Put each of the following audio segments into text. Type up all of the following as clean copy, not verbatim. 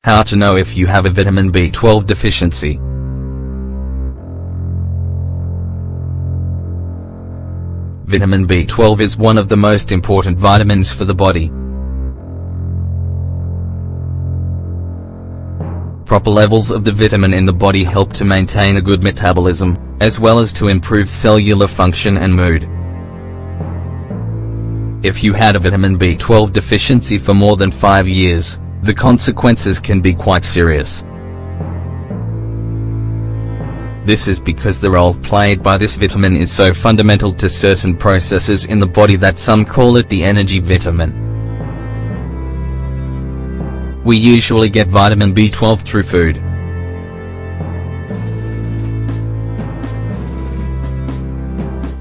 How to know if you have a vitamin B12 deficiency. Vitamin B12 is one of the most important vitamins for the body. Proper levels of the vitamin in the body help to maintain a good metabolism, as well as to improve cellular function and mood. If you had a vitamin B12 deficiency for more than 5 years, the consequences can be quite serious. This is because the role played by this vitamin is so fundamental to certain processes in the body that some call it the energy vitamin. We usually get vitamin B12 through food.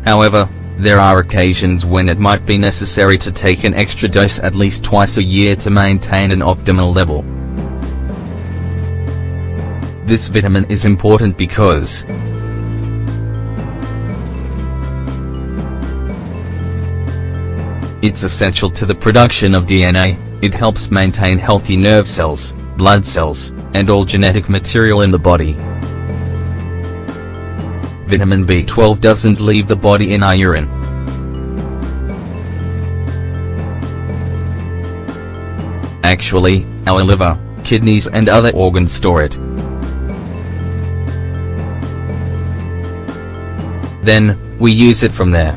However, there are occasions when it might be necessary to take an extra dose at least twice a year to maintain an optimal level. This vitamin is important because it's essential to the production of DNA. It helps maintain healthy nerve cells, blood cells, and all genetic material in the body. Vitamin B12 doesn't leave the body in our urine. Actually, our liver, kidneys and other organs store it. Then, we use it from there.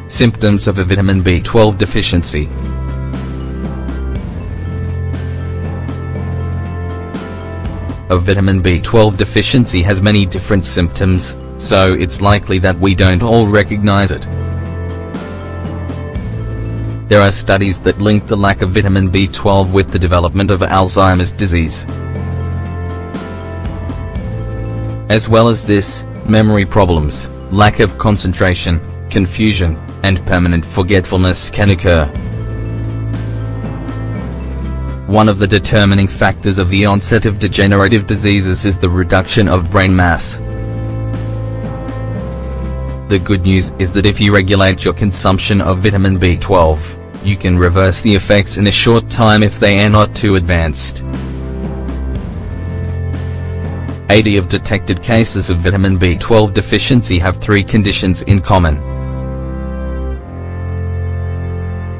Symptoms of a vitamin B12 deficiency. A vitamin B12 deficiency has many different symptoms, so it's likely that we don't all recognize it. There are studies that link the lack of vitamin B12 with the development of Alzheimer's disease. As well as this, memory problems, lack of concentration, confusion, and permanent forgetfulness can occur. One of the determining factors of the onset of degenerative diseases is the reduction of brain mass. The good news is that if you regulate your consumption of vitamin B12, you can reverse the effects in a short time if they are not too advanced. 80 of detected cases of vitamin B12 deficiency have 3 conditions in common.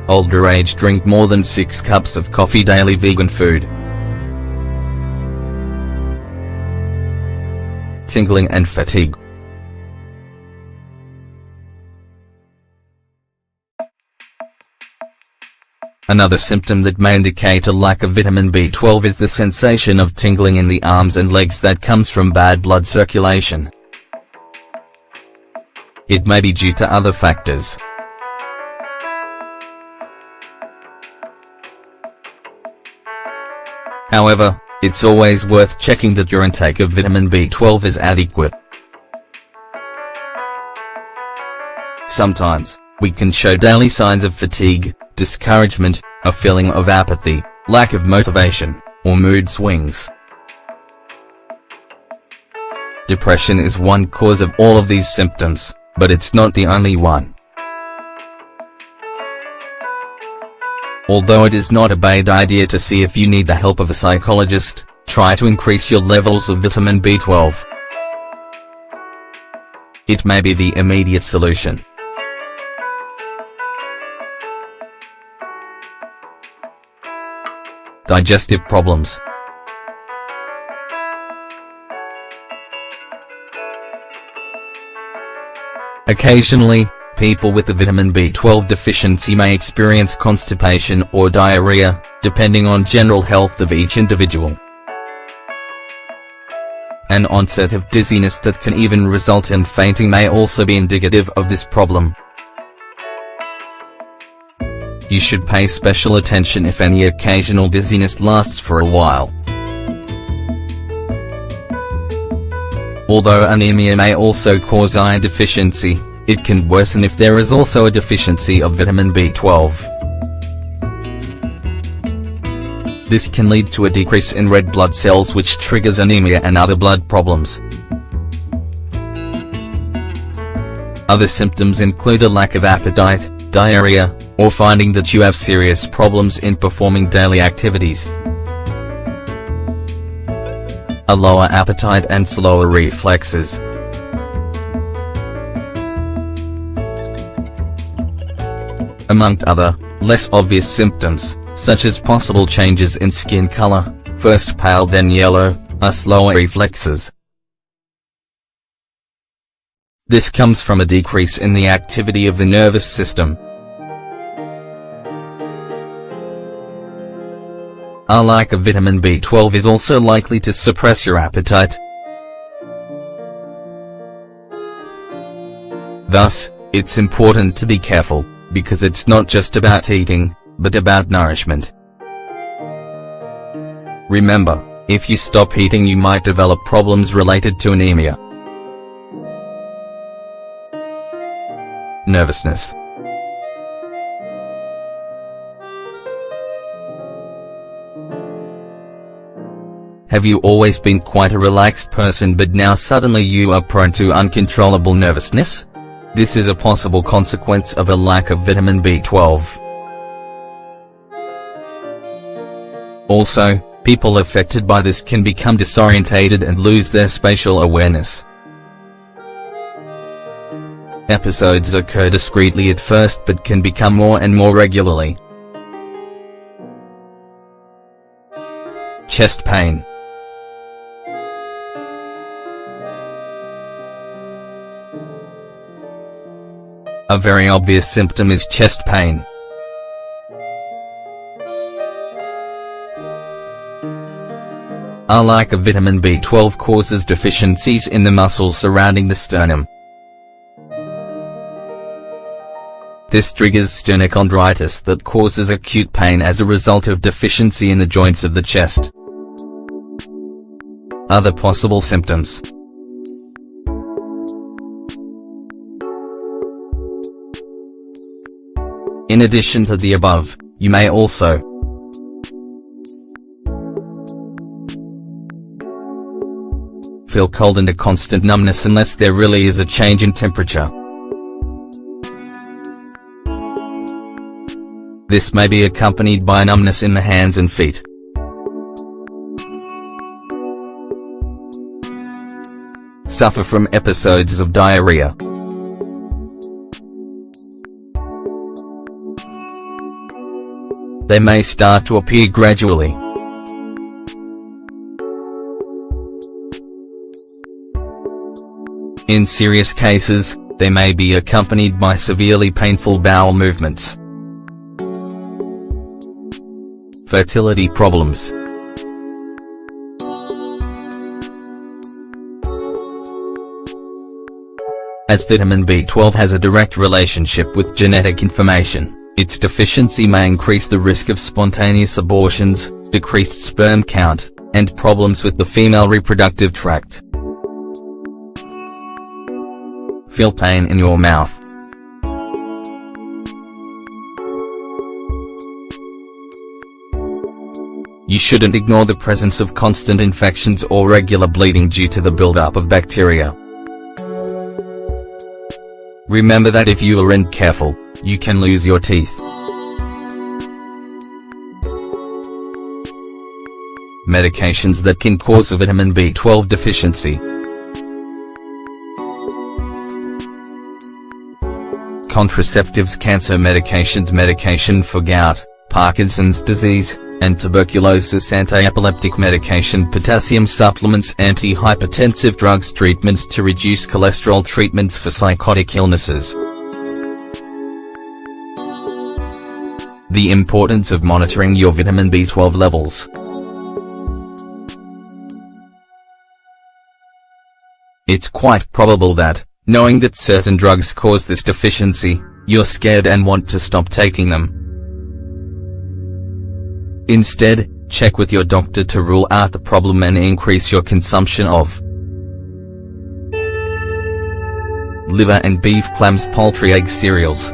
Older age drink more than 6 cups of coffee daily. Vegan food. Tingling and fatigue. Another symptom that may indicate a lack of vitamin B12 is the sensation of tingling in the arms and legs that comes from bad blood circulation. It may be due to other factors. However, it's always worth checking that your intake of vitamin B12 is adequate. Sometimes, we can show daily signs of fatigue, discouragement, a feeling of apathy, lack of motivation, or mood swings. Depression is one cause of all of these symptoms, but it's not the only one. Although it is not a bad idea to see if you need the help of a psychologist, try to increase your levels of vitamin B12. It may be the immediate solution. Digestive problems. Occasionally, people with a vitamin B12 deficiency may experience constipation or diarrhea, depending on general health of each individual. An onset of dizziness that can even result in fainting may also be indicative of this problem. You should pay special attention if any occasional dizziness lasts for a while. Although anemia may also cause iron deficiency, it can worsen if there is also a deficiency of vitamin B12. This can lead to a decrease in red blood cells, which triggers anemia and other blood problems. Other symptoms include a lack of appetite, diarrhea, or finding that you have serious problems in performing daily activities. A lower appetite and slower reflexes. Among other, less obvious symptoms, such as possible changes in skin color, first pale then yellow, are slower reflexes. This comes from a decrease in the activity of the nervous system. A lack of vitamin B12 is also likely to suppress your appetite. Thus, it's important to be careful, because it's not just about eating, but about nourishment. Remember, if you stop eating you might develop problems related to anemia. Nervousness. Have you always been quite a relaxed person but now suddenly you are prone to uncontrollable nervousness? This is a possible consequence of a lack of vitamin B12. Also, people affected by this can become disorientated and lose their spatial awareness. Episodes occur discreetly at first but can become more and more regularly. Chest pain. A very obvious symptom is chest pain. A lack of vitamin B12 causes deficiencies in the muscles surrounding the sternum. This triggers sternochondritis that causes acute pain as a result of deficiency in the joints of the chest. Other possible symptoms. In addition to the above, you may also feel cold and a constant numbness unless there really is a change in temperature. This may be accompanied by numbness in the hands and feet. Suffer from episodes of diarrhea. They may start to appear gradually. In serious cases, they may be accompanied by severely painful bowel movements. Fertility problems. As vitamin B12 has a direct relationship with genetic information, its deficiency may increase the risk of spontaneous abortions, decreased sperm count, and problems with the female reproductive tract. Feel pain in your mouth. You shouldn't ignore the presence of constant infections or regular bleeding due to the buildup of bacteria. Remember that if you aren't careful, you can lose your teeth. Medications that can cause a vitamin B12 deficiency. Contraceptives, cancer medications, medication for gout, Parkinson's disease, and tuberculosis, anti-epileptic medication, potassium supplements, antihypertensive drugs, treatments to reduce cholesterol, treatments for psychotic illnesses. The importance of monitoring your vitamin B12 levels. It's quite probable that, knowing that certain drugs cause this deficiency, you're scared and want to stop taking them. Instead, check with your doctor to rule out the problem and increase your consumption of liver and beef, clams, poultry, eggs, cereals.